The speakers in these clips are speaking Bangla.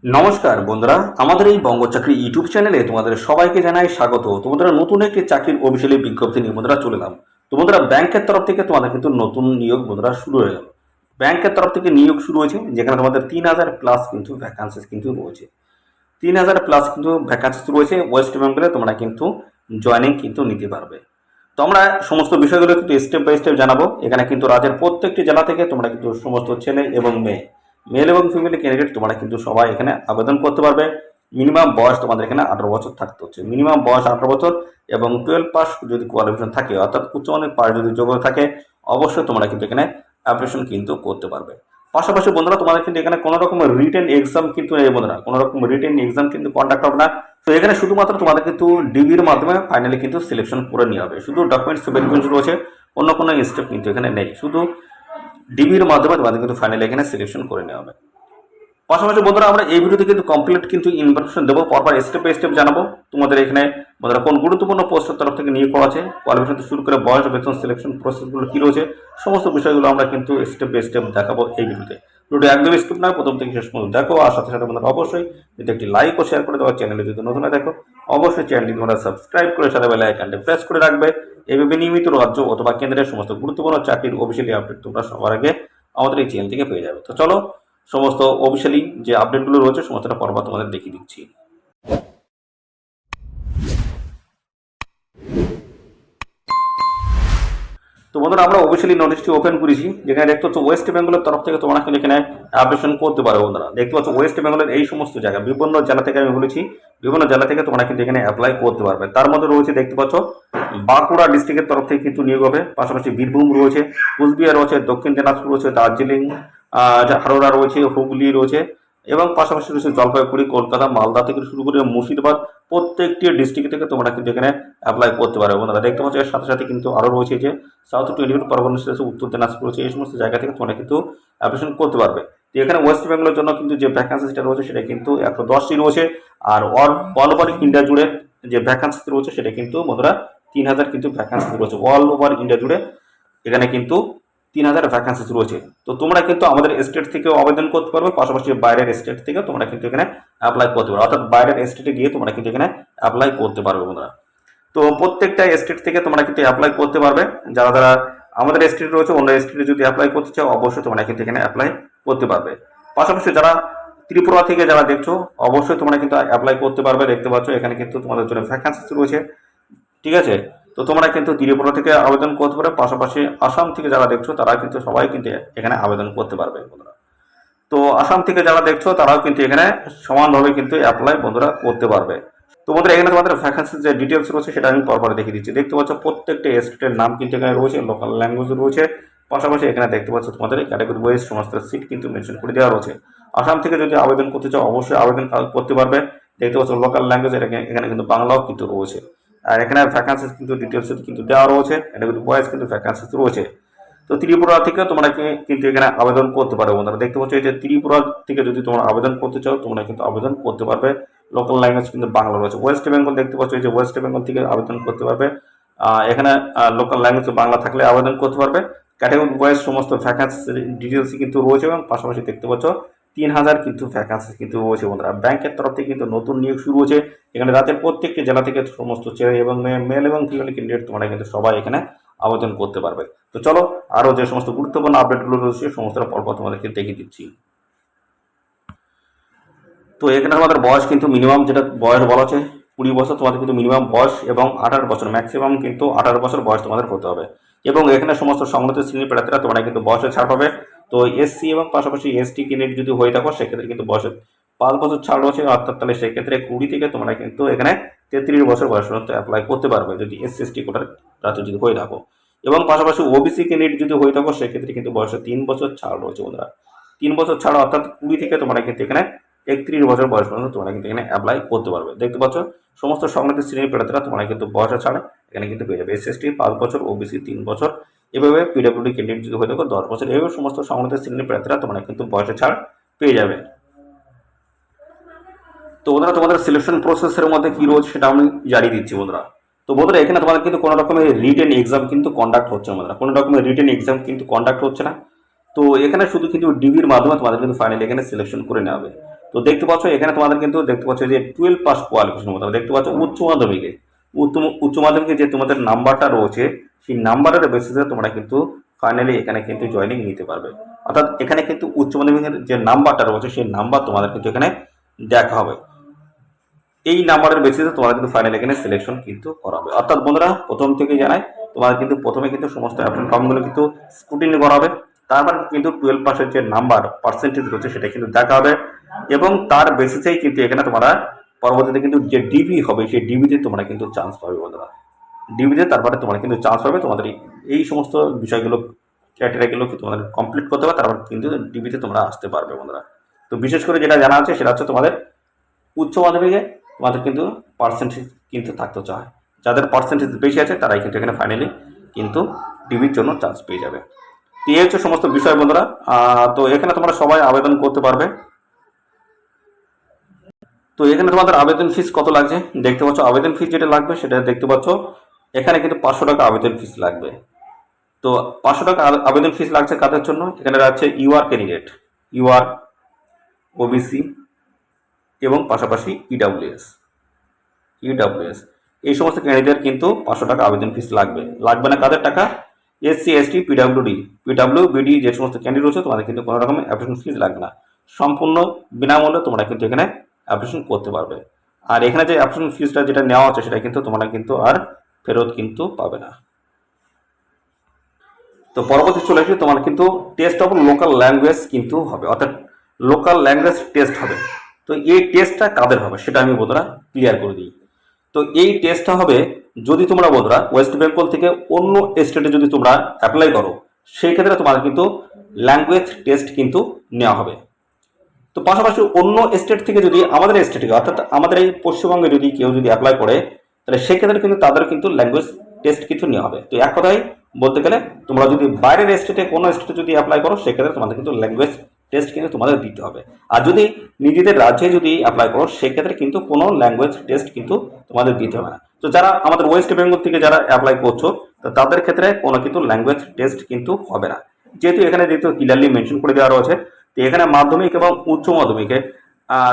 নমস্কার বন্ধুরা, আমাদের এই বঙ্গ চাকরি ইউটিউব চ্যানেলে তোমাদের সবাইকে জানাই স্বাগত। তোমাদের নতুন একটি চাকরির অফিসিয়ালি বিজ্ঞপ্তি নিয়ে বন্ধুরা চলে এলাম। তো বন্ধুরা, ব্যাংকের তরফ থেকে তোমাদের কিন্তু নতুন নিয়োগ বন্ধুরা শুরু হয়ে গেল। ব্যাংকের তরফ থেকে নিয়োগ শুরু হয়েছে, যেখানে তোমাদের 3000+ কিন্তু ভ্যাকান্সিস কিন্তু রয়েছে। 3000+ কিন্তু ভ্যাকান্সিস রয়েছে। ওয়েস্ট বেঙ্গলে তোমরা কিন্তু জয়েনিং কিন্তু নিতে পারবে। তো আমরা সমস্ত বিষয়গুলো কিন্তু স্টেপ বাই স্টেপ জানাবো। এখানে কিন্তু রাজ্যের প্রত্যেকটি জেলা থেকে তোমরা কিন্তু সমস্ত ছেলে এবং মেয়ে, মেল এবং ফিমেল ক্যান্ডিডেট তোমরা কিন্তু সবাই এখানে আবেদন করতে পারবে। মিনিমাম বয়স তোমাদের এখানে 18 বছর থাকতে হচ্ছে। মিনিমাম বয়স 18 বছর এবং 12 পাস যদি কোয়ালিফিকেশন থাকে, অর্থাৎ উচ্চমানের পাস যদি যোগ্যতা থাকে, অবশ্যই তোমরা কিন্তু এখানে অ্যাপ্লিকেশন কিন্তু করতে পারবে। পাশাপাশি বন্ধুরা, তোমাদের কিন্তু এখানে কোনো রকমের রিটেন এক্সাম কিন্তু নেই বন্ধুরা, কোনো রকম রিটেন এক্সাম কিন্তু কন্ডাক্ট হবে না। তো এখানে শুধুমাত্র তোমাদের কিন্তু ডিবির মাধ্যমে ফাইনালি কিন্তু সিলেকশন করে নেওয়া হবে। শুধু ডকুমেন্টস ভেরিফিকেশন রয়েছে, অন্য কোনো স্টেপ কিন্তু এখানে নেই। শুধু ডিবির মাধ্যমে তোমাদের কিন্তু ফাইনালি এখানে সিলেকশন করে নেওয়া হবে। পাশাপাশি বন্ধুরা, আমরা এই ভিডিওতে কিন্তু কমপ্লিট কিন্তু ইনফরমেশন দেবো, পরপর স্টেপ বাই স্টেপ জানাবো তোমাদের এখানে বন্ধুরা কোন গুরুত্বপূর্ণ পোস্টের তরফ থেকে নিয়োগ করা আছে, কোয়ালিফিকেশন থেকে শুরু করে বয়স, বেতন, সিলেকশন প্রসেসগুলো কী রয়েছে, সমস্ত বিষয়গুলো আমরা কিন্তু স্টেপ বাই স্টেপ দেখাবো এই ভিডিওতে। ভিডিও একদম স্কিপ না, প্রথম থেকে শেষ পর্যন্ত দেখো। আর সাথে সাথে বন্ধুরা অবশ্যই যদি একটি লাইক ও শেয়ার করে দেওয়ার, চ্যানেলে যদি নতুন হয় দেখো অবশ্যই চ্যানেলটি তোমরা সাবস্ক্রাইব করে সাথে বেল আইকনটি প্রেস করে রাখবে। এইভাবে নিয়মিত রাজ্য অথবা কেন্দ্রের সমস্ত গুরুত্বপূর্ণ চাকরির অফিসিয়ালি আপডেট তোমরা সবার আগে আমাদের এই চ্যানেল থেকে পেয়ে যাবে। তো চলো সমস্ত অফিসিয়ালি যে আপডেটগুলো রয়েছে সমস্তটা পরপর তোমাদের দেখিয়ে দিচ্ছি। তো বন্ধুরা, আমরা অফিসিয়ালি নোটিশটি ওপেন করেছি, যেখানে দেখতে পাচ্ছ ওয়েস্ট বেঙ্গলের তরফ থেকে তোমরা কিন্তু এখানে অ্যাপ্লিকেশন করতে পারো। বন্ধুরা দেখতে পাচ্ছ ওয়েস্ট বেঙ্গলের এই সমস্ত জায়গা, বিভিন্ন জেলা থেকে আমি বলেছি, বিভিন্ন জেলা থেকে তোমরা কিন্তু এখানে অ্যাপ্লাই করতে পারবে। তার মধ্যে রয়েছে দেখতে পাচ্ছ বাঁকুড়া ডিস্ট্রিক্টের তরফ থেকে কিন্তু নিয়োগ হবে। পাশাপাশি বীরভূম রয়েছে, কুচবিহার রয়েছে, দক্ষিণ দিনাজপুর রয়েছে, দার্জিলিং, হাওড়া রয়েছে, হুগলি রয়েছে এবং পাশাপাশি রয়েছে জলপাইগুড়ি, কলকাতা, মালদা থেকে শুরু করে মুর্শিদাবাদ। প্রত্যেকটি ডিস্ট্রিক্ট থেকে তোমরা কিন্তু এখানে অ্যাপ্লাই করতে পারো। বন্ধুরা দেখতে পাচ্ছ এর সাথে সাথে কিন্তু আরও রয়েছে যে সাউথ 24 পরগনা রয়েছে, উত্তর দিনাজপুর রয়েছে, এই সমস্ত জায়গা থেকে তোমরা কিন্তু অ্যাপ্লিকেশন করতে পারবে। তো এখানে ওয়েস্ট বেঙ্গলের জন্য কিন্তু যে ভ্যাকান্সিটা রয়েছে সেটা কিন্তু 110টি রয়েছে। আর অল ওভার ইন্ডিয়া জুড়ে যে ভ্যাকান্সি রয়েছে সেটা কিন্তু বন্ধুরা 3000 কিন্তু ভ্যাকান্সি রয়েছে। অল ওভার ইন্ডিয়া জুড়ে এখানে কিন্তু 3000 ভ্যাকান্সি রয়েছে। তো তোমরা কিন্তু আমাদের স্টেট থেকেও আবেদন করতে পারবে, পাশাপাশি বাইরের স্টেট থেকে তোমরা কিন্তু এখানে অ্যাপ্লাই করতে পারবে, অর্থাৎ বাইরের স্টেটে গিয়ে তোমরা কিন্তু এখানে অ্যাপ্লাই করতে পারবে বন্ধুরা। তো প্রত্যেকটা স্টেট থেকে তোমরা কিন্তু অ্যাপ্লাই করতে পারবে। যারা যারা আমাদের স্টেট রয়েছে, অন্য স্টেটে যদি অ্যাপ্লাই করতে চাও অবশ্যই তোমরা কিন্তু এখানে অ্যাপ্লাই করতে পারবে। পাশাপাশি যারা ত্রিপুরা থেকে যারা দেখছো অবশ্যই তোমরা কিন্তু অ্যাপ্লাই করতে পারবে। দেখতে পাচ্ছ এখানে কিন্তু তোমাদের জন্য ভ্যাকান্সি রয়েছে, ঠিক আছে। তো তোমরা কিন্তু ত্রিপুরা থেকে আবেদন করতে পারবে। পাশাপাশি আসাম থেকে যারা দেখছো তারা কিন্তু সবাই কিন্তু এখানে আবেদন করতে পারবে বন্ধুরা। তো আসাম থেকে যারা দেখছো তারাও কিন্তু এখানে সমানভাবে কিন্তু অ্যাপ্লাই বন্ধুরা করতে পারবে। তো বন্ধুরা, এখানে তোমাদের ভ্যাকান্সি যে ডিটেলস রয়েছে সেটা আমি পরপর দেখিয়ে দিচ্ছি। দেখতে পাচ্ছ প্রত্যেকটা স্টেটের নাম কিন্তু এখানে রয়েছে, লোকাল ল্যাঙ্গুয়েজ রয়েছে। পাশাপাশি এখানে দেখতে পাচ্ছ তোমাদের ক্যাটাগরি ওয়াইজ সমস্ত সিট কিন্তু মেনশন করে দেওয়া রয়েছে। আসাম থেকে যদি আবেদন করতে চাও অবশ্যই আবেদন করতে পারবে। দেখতে পাচ্ছ লোকাল ল্যাঙ্গুয়েজ, এখানে কিন্তু বাংলাও কিন্তু রয়েছে। আর এখানে ভ্যাকান্সি কিন্তু ডিটেলস কিন্তু দেওয়া রয়েছে, ক্যাটাগরি ওয়াইজ কিন্তু ভ্যাকান্সি রয়েছে। তো ত্রিপুরা থেকে তোমরা কিন্তু এখানে আবেদন করতে পারো বন্ধুরা। দেখতে পাচ্ছ এই যে ত্রিপুরা থেকে যদি তোমরা আবেদন করতে চাও তোমরা কিন্তু আবেদন করতে পারবে। লোকাল ল্যাঙ্গুয়েজ কিন্তু বাংলা রয়েছে। ওয়েস্ট বেঙ্গল দেখতে পাচ্ছ এই যে ওয়েস্ট বেঙ্গল থেকে আবেদন করতে পারবে। এখানে লোকাল ল্যাঙ্গুয়েজ বাংলা থাকলে আবেদন করতে পারবে। ক্যাটাগরি ওয়াইজ সমস্ত ভ্যাকান্সি ডিটেলস কিন্তু রয়েছে এবং পাশাপাশি দেখতে পাচ্ছ 3000 কিন্তু ভ্যাকান্সি কিন্তু রয়েছে বন্ধুরা। ব্যাংকের তরফ থেকে কিন্তু নতুন নিয়োগ শুরু হয়েছে। এখানে রাজ্যের প্রত্যেকটি জেলা থেকে সমস্ত ছেলে এবং মেল এবং ফিমেল ক্যান্ডিডেট তোমরা কিন্তু সবাই এখানে আবেদন করতে পারবে। তো চলো আরও যে সমস্ত গুরুত্বপূর্ণ আপডেটগুলো রয়েছে সমস্তটা পরপর তোমাদেরকে দেখিয়ে দিচ্ছি। তো এখানে আমাদের বয়স কিন্তু মিনিমাম যেটা বয়স বলা আছে 20 বছর, তোমাদের কিন্তু মিনিমাম বয়স এবং 18 বছর, ম্যাক্সিমাম কিন্তু 18 বছর বয়স তোমাদের হতে হবে। এবং এখানে সমস্ত সংগঠিত শ্রেণীর প্রার্থীরা তোমরা কিন্তু বয়সে ছাড় পাবে। তো এসসি এবং পাশাপাশি এসটি ক্যান্ডিডেট যদি হয়ে থাকো সেক্ষেত্রে কিন্তু বয়সে 5 বছর ছাড় রয়েছে, অর্থাৎ তাহলে সেক্ষেত্রে 20 থেকে তোমরা কিন্তু এখানে 33 বছর বয়স পর্যন্ত অ্যাপ্লাই করতে পারবে যদি এসসি এসটি কোটার প্রার্থী যদি হয়ে থাকো। এবং পাশাপাশি ওবিসি ক্যান্ডিডেট যদি হয়ে থাকো সেক্ষেত্রে কিন্তু বয়সে 3 বছর ছাড় রয়েছে বন্ধুরা। 3 বছর ছাড় অর্থাৎ 20 থেকে তোমরা কিন্তু এখানে 31 বছর বয়স পর্যন্ত তোমরা কিন্তু এখানে অ্যাপ্লাই করতে পারবে। দেখতে পাচ্ছ সমস্ত সংগঠিত শ্রেণীর প্রার্থীরা তোমরা কিন্তু বয়সে ছাড়ে এখানে কিন্তু পেয়ে যাবে। এসএসটি 5 বছর, ওবিসি 3 বছর, এভাবে পিডব্লিউডি ক্যান্ডিডেট যদি হয়ে থাকো 10 বছর, এভাবে সমস্ত সংগঠিত শ্রেণীর প্রার্থীরা তোমরা কিন্তু বয়সে ছাড় পেয়ে যাবে। তো বন্ধুরা, তোমাদের সিলেকশন প্রসেসের মধ্যে কি রয়েছে সেটা আমি জানিয়ে দিচ্ছি বন্ধুরা। তো বন্ধুরা, এখানে তোমাদের কিন্তু কোনো রকমের রিটেন এক্সাম কিন্তু কন্ডাক্ট হচ্ছে না বন্ধুরা, কোনো রকমের রিটেন এক্সাম কিন্তু কন্ডাক্ট হচ্ছে না। তো এখানে শুধু কিন্তু ডিবির মাধ্যমে তোমাদের কিন্তু ফাইনালি এখানে সিলেকশন করে নেওয়া হবে। তো দেখতে পাচ্ছ এখানে তোমাদের কিন্তু দেখতে পাচ্ছ যে 12 পাস কোয়ালিফিকেশন মতো দেখতে পাচ্ছ উচ্চ মাধ্যমিকে যে তোমাদের নাম্বারটা রয়েছে সেই নাম্বারের বেসিসে তোমরা কিন্তু ফাইনালি এখানে কিন্তু জয়েনিং নিতে পারবে। অর্থাৎ এখানে কিন্তু উচ্চ মাধ্যমিকের যে নাম্বারটা রয়েছে সেই নাম্বার তোমাদের কিন্তু এখানে দেখা হবে। এই নাম্বারের বেসিসে তোমাদের কিন্তু ফাইনাল এখানে সিলেকশন কিন্তু করা হবে। অর্থাৎ বন্ধুরা প্রথম থেকে জানাই তোমাদের কিন্তু প্রথমে কিন্তু সমস্ত অ্যাবসেন্ট ফর্মগুলো কিন্তু স্ক্রুটিনি করা হবে। তারপর কিন্তু 12 পাসের যে নাম্বার পার্সেন্টেজ রয়েছে সেটা কিন্তু দেখা হবে এবং তার বেসিসেই কিন্তু এখানে তোমরা পরবর্তীতে কিন্তু যে ডিবি হবে সেই ডিবিতে তোমরা কিন্তু চান্স পাবে বন্ধুরা। ডিবিতে তারপরে তোমরা কিন্তু চান্স পাবে, তোমাদের এই সমস্ত বিষয়গুলো ক্রাইটেরিয়াগুলো তোমাদের কমপ্লিট করতে হবে, তারপর কিন্তু ডিবিতে তোমরা আসতে পারবে বন্ধুরা। তো বিশেষ করে যেটা জানা আছে সেটা হচ্ছে তোমাদের উচ্চ মাধ্যমিকে তোমাদের কিন্তু পার্সেন্টেজ কিন্তু থাকতে চায়, যাদের পার্সেন্টেজ বেশি আছে তারাই কিন্তু এখানে ফাইনালি কিন্তু ডিবির জন্য চান্স পেয়ে যাবে। তো এই হচ্ছে সমস্ত বিষয় বন্ধুরা। তো এখানে তোমরা সবাই আবেদন করতে পারবে। তো এখানে তোমাদের আবেদন ফিস কত লাগছে দেখতে পাচ্ছ, আবেদন ফিস যেটা লাগবে সেটা দেখতে পাচ্ছ এখানে কিন্তু 500 টাকা আবেদন ফিস লাগবে। তো 500 টাকা আবেদন ফিস লাগছে কাদের জন্য, এখানে আছে ইউআর ক্যান্ডিডেট, ইউআর, ওবিসি এবং পাশাপাশি ইডাব্লিউএস এই সমস্ত ক্যান্ডিডেট কিন্তু 500 টাকা আবেদন ফিস লাগবে না কাদের টাকা, এসসি এসটি পিডাব্লিউবিডি যে সমস্ত ক্যান্ডিডেট রয়েছে তোমাদের কিন্তু কোনো রকমের অ্যাপ্লিকেশন ফিস লাগবে না, সম্পূর্ণ বিনামূল্যে তোমরা কিন্তু এখানে অ্যাপ্লিকেশন করতে পারবে। আর এখানে যে অ্যাপ্লিকেশন ফিসটা যেটা নেওয়া হচ্ছে সেটা কিন্তু তোমরা কিন্তু আর ফেরত কিন্তু পাবে না। তো পরবর্তী চলে আসবে তোমার কিন্তু টেস্ট অফ লোকাল ল্যাঙ্গুয়েজ কিন্তু হবে, অর্থাৎ লোকাল ল্যাঙ্গুয়েজ টেস্ট হবে। তো এই টেস্টটা কাদের হবে সেটা আমি বন্ধুরা ক্লিয়ার করে দিই। তো এই টেস্টটা হবে যদি তোমরা বন্ধুরা ওয়েস্ট বেঙ্গল থেকে অন্য স্টেটে যদি তোমরা অ্যাপ্লাই করো সেই ক্ষেত্রে তোমার কিন্তু ল্যাঙ্গুয়েজ টেস্ট কিন্তু নেওয়া হবে। তো পাশাপাশি অন্য স্টেট থেকে যদি আমাদের স্টেটে অর্থাৎ আমাদের এই পশ্চিমবঙ্গে যদি কেউ যদি অ্যাপ্লাই করে তাহলে সেক্ষেত্রে কিন্তু তাদের কিন্তু ল্যাঙ্গুয়েজ টেস্ট কিছু নেওয়া হবে। তো এক কথায় বলতে গেলে তোমরা যদি বাইরের স্টেটে কোনো স্টেটে যদি অ্যাপ্লাই করো সেক্ষেত্রে তোমাদের কিন্তু ল্যাঙ্গুয়েজ টেস্ট কিন্তু তোমাদের দিতে হবে। আর যদি নিজেদের রাজ্যে যদি অ্যাপ্লাই করো সেক্ষেত্রে কিন্তু কোনো ল্যাঙ্গুয়েজ টেস্ট কিন্তু তোমাদের দিতে হবে না। তো যারা আমাদের ওয়েস্ট বেঙ্গল থেকে যারা অ্যাপ্লাই করছো তো তাদের ক্ষেত্রে কোনো কিন্তু ল্যাঙ্গুয়েজ টেস্ট কিন্তু হবে না, যেহেতু এখানে যেহেতু ক্লিয়ারলি মেনশন করে দেওয়া রয়েছে। তো এখানে মাধ্যমিক এবং উচ্চ মাধ্যমিকে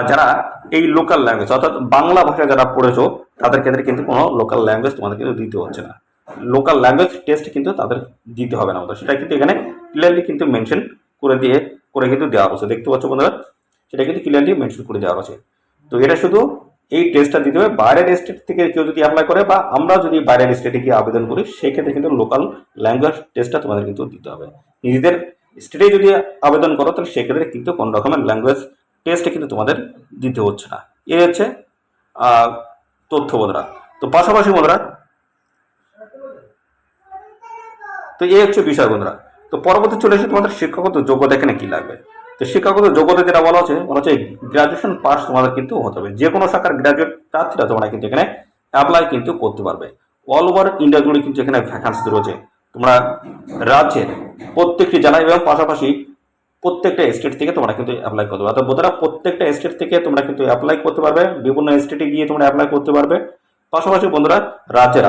যারা এই লোকাল ল্যাঙ্গুয়েজ অর্থাৎ বাংলা ভাষা যারা পড়েছো তাদের ক্ষেত্রে কিন্তু কোনো লোকাল ল্যাঙ্গুয়েজ তোমাদের কিন্তু দিতে হচ্ছে না, লোকাল ল্যাঙ্গুয়েজ টেস্ট কিন্তু তাদের দিতে হবে না, সেটা কিন্তু এখানে ক্লিয়ারলি কিন্তু মেনশন করে কিন্তু দেওয়া হচ্ছে দেখতে পাচ্ছ বন্ধুরা, সেটা কিন্তু ক্লিয়ারলি মেনশন করে দেওয়া হচ্ছে। তো এটা শুধু এই টেস্টটা দিতে হবে, বাইরের স্টেট থেকে কেউ যদি অ্যাপ্লাই করে বা আমরা যদি বাইরের স্টেটে গিয়ে আবেদন করি সেই ক্ষেত্রে কিন্তু লোকাল ল্যাঙ্গুয়েজ টেস্টটা তোমাদের কিন্তু দিতে হবে। নিজেদের স্টেটে যদি আবেদন করো তাহলে সেক্ষেত্রে কিন্তু কোনো রকমের ল্যাঙ্গুয়েজ টেস্ট কিন্তু তোমাদের দিতে হচ্ছে না। এই হচ্ছে তথ্য বন্ধুরা। তো পাশাপাশি বন্ধুরা তো এই হচ্ছে বিষয় বন্ধুরা। তো পরবর্তী চলে এসে তোমাদের শিক্ষাগত যোগ্যতা এখানে কি লাগবে। তো শিক্ষাগত যোগ্যতা যেটা বলা হচ্ছে গ্রাজুয়েশন পাস তোমাদের কিন্তু হতে হবে, যে কোনো শাখার গ্রাজুয়েট প্রার্থীরা তোমরা কিন্তু এখানে অ্যাপ্লাই কিন্তু করতে পারবে। অল ওভার ইন্ডিয়া জুড়ে কিন্তু এখানে ভ্যাকান্সি রয়েছে, তোমরা রাজ্যের প্রত্যেকটি জেলায় এবং পাশাপাশি প্রত্যেকটা স্টেট থেকে তোমরা কিন্তু অ্যাপ্লাই করতে পারবে। অর্থাৎ বোধহয় প্রত্যেকটা স্টেট থেকে তোমরা কিন্তু অ্যাপ্লাই করতে পারবে, বিভিন্ন স্টেটে গিয়ে তোমরা অ্যাপ্লাই করতে পারবে। পাশাপাশি বন্ধুরা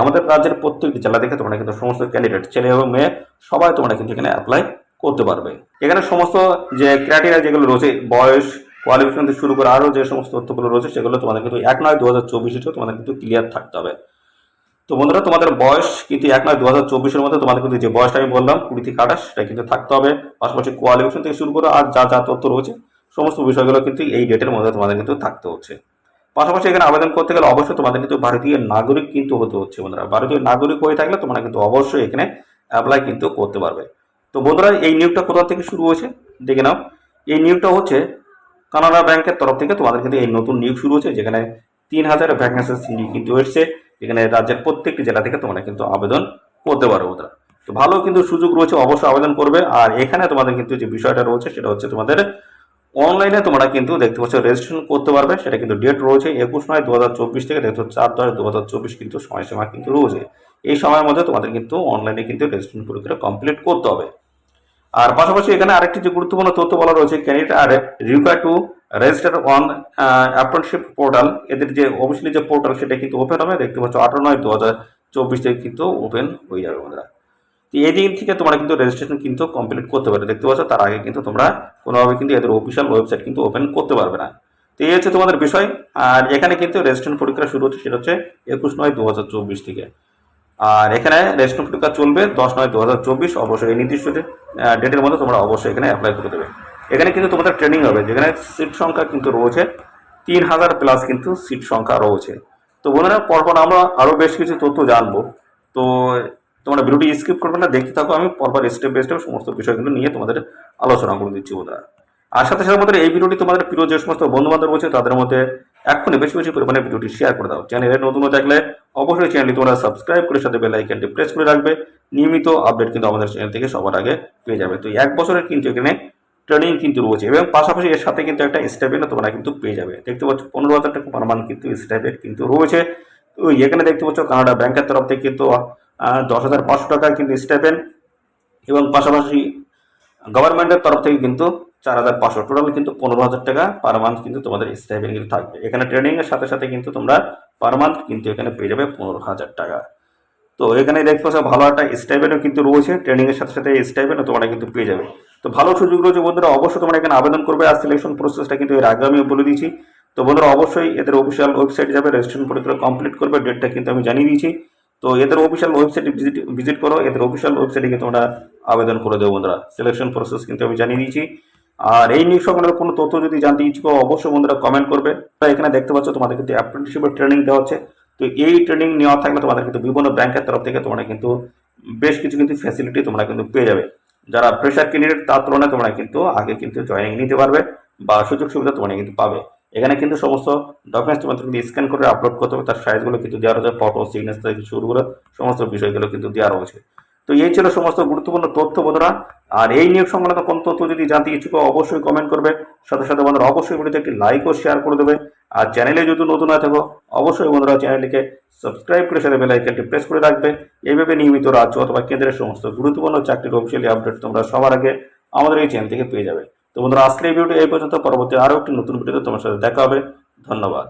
আমাদের রাজ্যের প্রত্যেকটি জেলা থেকে তোমরা কিন্তু সমস্ত ক্যান্ডিডেট ছেলে এবং মেয়ে সবাই তোমরা কিন্তু এখানে অ্যাপ্লাই করতে পারবে। এখানে সমস্ত যে ক্রাইটেরিয়া যেগুলো রয়েছে বয়স, কোয়ালিফিকেশন থেকে শুরু করে আরও যে সমস্ত তথ্যগুলো রয়েছে সেগুলো তোমাদের কিন্তু 1/9/2024 তোমাদের কিন্তু ক্লিয়ার থাকতে হবে। তো বন্ধুরা তোমাদের বয়স কিন্তু 1/9/2024 মধ্যে তোমাদের কিন্তু যে বয়সটা আমি বললাম 20 থেকে 28 সেটা কিন্তু থাকতে হবে। পাশাপাশি কোয়ালিফিকেশন থেকে শুরু করে আর যা যা তথ্য রয়েছে সমস্ত বিষয়গুলো কিন্তু এই ডেটের মধ্যে তোমাদের কিন্তু থাকতে হচ্ছে। পাশাপাশি এখানে আবেদন করতে গেলে অবশ্যই তোমাদের কিন্তু ভারতীয় নাগরিক কিন্তু হতে হচ্ছে বন্ধুরা। ভারতীয় নাগরিক হয়ে থাকলে তোমরা কিন্তু অবশ্যই এখানে অ্যাপ্লাই কিন্তু করতে পারবে। তো বন্ধুরা এই নিয়োগটা কোথা থেকে শুরু হয়েছে দেখে নাও। এই নিয়োগটা হচ্ছে কানাড়া ব্যাংকের তরফ থেকে তোমাদের কিন্তু এই নতুন নিয়োগ শুরু হচ্ছে, যেখানে 3000 ভ্যাকেন্সি কিন্তু এসছে, যেখানে রাজ্যের প্রত্যেকটি জেলা থেকে তোমরা কিন্তু আবেদন করতে পারো বন্ধুরা। তো ভালো কিন্তু সুযোগ রয়েছে, অবশ্যই আবেদন করবে। আর এখানে তোমাদের কিন্তু যে বিষয়টা রয়েছে সেটা হচ্ছে তোমাদের অনলাইনে তোমরা কিন্তু দেখতে পাচ্ছ রেজিস্ট্রেশন করতে পারবে, সেটা কিন্তু ডেট রয়েছে 21/9/2024 থেকে দেখতে 4/10/2024 কিন্তু সময়সীমা কিন্তু রয়েছে। এই সময়ের মধ্যে তোমাদের কিন্তু অনলাইনে কিন্তু রেজিস্ট্রেশন প্রক্রিয়া কমপ্লিট করতে হবে। আর পাশাপাশি এখানে আরেকটি যে গুরুত্বপূর্ণ তথ্য বলা রয়েছে, candidate R required to register on apprenticeship portal. এদের যে অফিসিয়ালি যে পোর্টাল সেটা কিন্তু ওপেন হবে, দেখতে পাচ্ছ 18/9/2024 থেকে কিন্তু ওপেন হয়ে যাবে বন্ধুরা। তো এই দিন থেকে তোমরা কিন্তু রেজিস্ট্রেশন কিন্তু কমপ্লিট করতে পারবে। দেখতে পাচ্ছ তার আগে কিন্তু তোমরা কোনোভাবে কিন্তু এদের অফিসিয়াল ওয়েবসাইট কিন্তু ওপেন করতে পারবে না। তো এই হচ্ছে তোমাদের বিষয়। আর এখানে কিন্তু রেজিস্ট্রেশন প্রক্রিয়া শুরু হচ্ছে, সেটা হচ্ছে 21/9/2024 থেকে। আর এখানে রেজিস্ট্রেশন প্রক্রিয়া চলবে 10/9/2024। অবশ্যই এই নির্দিষ্ট ডেটের মধ্যে তোমরা অবশ্যই এখানে অ্যাপ্লাই করে দেবে। এখানে কিন্তু তোমাদের ট্রেনিং হবে, যেখানে সিট সংখ্যা কিন্তু রয়েছে 3000 প্লাস কিন্তু সিট সংখ্যা রয়েছে। তো বন্ধুরা পরপর আমরা আরও বেশ কিছু তথ্য জানবো। তো তোমরা ভিডিওটি স্কিপ করবে না, দেখতে থাকো। আমি পরপর স্টেপ বাই স্টেপ সমস্ত বিষয়গুলো নিয়ে তোমাদের আলোচনা করে দিচ্ছি বন্ধুরা। আর সাথে সাথে আমাদের এই ভিডিওটি তোমাদের প্রিয় যে সমস্ত বন্ধু বান্ধব রয়েছে তাদের মধ্যে এখনই বেশি বেশি পরিমাণে ভিডিওটি শেয়ার করে দাও। চ্যানেলে নতুন থাকলে অবশ্যই চ্যানেলটি তোমরা সাবস্ক্রাইব করে সাথে বেল আইকনটি প্রেস করে রাখবে। নিয়মিত আপডেট কিন্তু আমাদের চ্যানেল থেকে সবার আগে পেয়ে যাবে। তো 1 বছরের কিন্তু এখানে ট্রেনিং কিন্তু রয়েছে, এবং পাশাপাশি এর সাথে কিন্তু একটা স্টাইপেন্ডও তোমরা কিন্তু পেয়ে যাবে। দেখতে পাচ্ছ 15,000 টাকা পার মান্থ কিন্তু স্টাইপেন্ড কিন্তু রয়েছে। তো এখানে দেখতে পাচ্ছ কানাডা ব্যাংকের তরফ থেকে কিন্তু 10,500 টাকা কিন্তু স্টাইপেন্ড, এবং পাশাপাশি গভর্নমেন্টের তরফ থেকে কিন্তু 4,500, টোটাল কিন্তু 15,000 টাকা পার মান্থ কিন্তু তোমাদের স্টাইপেন্ড কিন্তু থাকবে। এখানে ট্রেনিং এর সাথে সাথে কিন্তু তোমরা পার মান্থ কিন্তু এখানে পেয়ে যাবে 15,000 টাকা। তো এখানে দেখতে পাচ্ছ ভালো একটা স্টাইপেন্ডও কিন্তু রয়েছে, ট্রেনিং এর সাথে সাথে স্টাইপেন্ডও তোমরা কিন্তু পেয়ে যাবে। তো ভালো সুযোগ রয়েছে বন্ধুরা, অবশ্যই তোমরা এখানে আবেদন করবে। আর সিলেকশন প্রসেসটা কিন্তু এর আগে আমি বলে দিয়েছি। তো বন্ধুরা অবশ্যই এদের অফিসিয়াল ওয়েবসাইটে যাবে, রেজিস্ট্রেশন প্রক্রিয়া কমপ্লিট করবে, ডেটটা কিন্তু আমি জানিয়ে দিয়েছি। তো এদের অফিসিয়াল ওয়েবসাইটে ভিজিট করো, এদের অফিসিয়াল ওয়েবসাইটে কিন্তু তোমরা আবেদন করে দেবো বন্ধুরা। সিলেকশন প্রসেস কিন্তু আমি জানিয়ে দিয়েছি। আর এই নিউজ সংক্রান্ত কোনো তথ্য যদি জানতে ইচ্ছুক অবশ্যই বন্ধুরা কমেন্ট করবে। এখানে দেখতে পাচ্ছ তোমাদের কিন্তু অ্যাপ্রেন্টিসশিপের ট্রেনিং দেওয়া হচ্ছে। তো এই ট্রেনিং নেওয়া থাকলে তোমাদের কিন্তু বিভিন্ন ব্যাংকের তরফ থেকে তোমরা কিন্তু বেশ কিছু কিন্তু ফ্যাসিলিটি তোমরা কিন্তু পেয়ে যাবে। যারা ফ্রেশার ক্যান্ডিডেট তার তুলনায় তোমরা কিন্তু আগে কিন্তু জয়েনিং নিতে পারবে বা সুযোগ সুবিধা তোমরা কিন্তু পাবে। এখানে কিন্তু সমস্ত ডকুমেন্টস তোমাদের কিন্তু স্ক্যান করে আপলোড করতে হবে, তার সাইজগুলো কিন্তু দেওয়া রয়েছে, ফটো সিগনেচার থেকে শুরু করে সমস্ত বিষয়গুলো কিন্তু দেওয়া রয়েছে। তো এই ছিল সমস্ত গুরুত্বপূর্ণ তথ্য বন্ধুরা। আর এই নিয়োগ সংক্রান্ত কোন তথ্য যদি জানতে ইচ্ছুক অবশ্যই কমেন্ট করবে। সাথে সাথে বন্ধুরা অবশ্যই ভিডিওতে একটি লাইক ও শেয়ার করে দেবে। আর চ্যানেলে যদি নতুন হয়ে থাকো অবশ্যই বন্ধুরা চ্যানেলটিকে সাবস্ক্রাইব করে সাথে বেল আইকনটি প্রেস করে রাখবে। এইভাবে নিয়মিত রাজ্য অথবা কেন্দ্রের সমস্ত গুরুত্বপূর্ণ চাকরির অফিসিয়ালি আপডেট তোমরা সবার আগে আমাদের এই চ্যানেল থেকে পেয়ে যাবে। তো বন্ধুরা আজকের এই ভিডিওটি এই পর্যন্ত, পরবর্তী আরও একটি নতুন ভিডিওতে তোমার সাথে দেখা হবে। ধন্যবাদ।